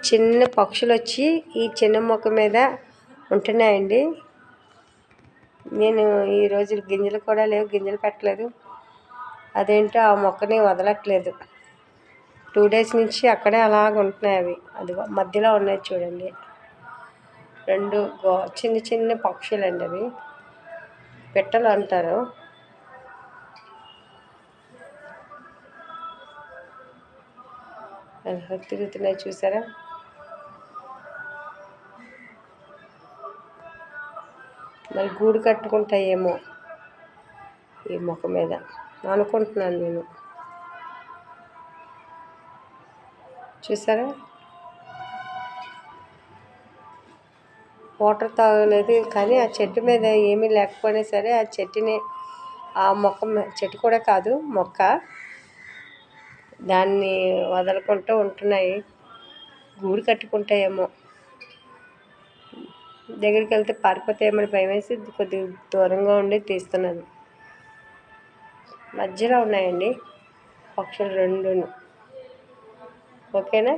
చిన్న పక్షులు వచ్చి ఈ చిన్న మొక్క మీద ఉంటున్నాయండి. నేను ఈరోజు గింజలు కూడా లేవు, గింజలు పెట్టలేదు. అదేంటో ఆ మొక్కని వదలట్లేదు. 2 days నుంచి అక్కడే అలాగ ఉంటున్నాయి అవి. అది మధ్యలో ఉన్నాయి చూడండి. 2 చిన్న చిన్న పక్షులండి అవి, పిట్టలు అంటారు. తిరుగుతున్నాయి చూసారా. మరి గూడు కట్టుకుంటాయేమో ఈ మొక్క మీద అనుకుంటున్నాను నేను. చూసారా, వాటర్ తాగలేదు కానీ ఆ చెట్టు మీద ఏమీ లేకపోయినా సరే ఆ చెట్టుని, ఆ చెట్టు కూడా కాదు మొక్క, దాన్ని వదలకుంటూ ఉంటున్నాయి. గూడు కట్టుకుంటాయేమో. దగ్గరికి వెళ్తే పారిపోతాయేమని భయం వేసి కొద్దిగా దూరంగా ఉండి తీస్తున్నాను. మధ్యలో ఉన్నాయండి పక్షులు 2. ఓకేనా.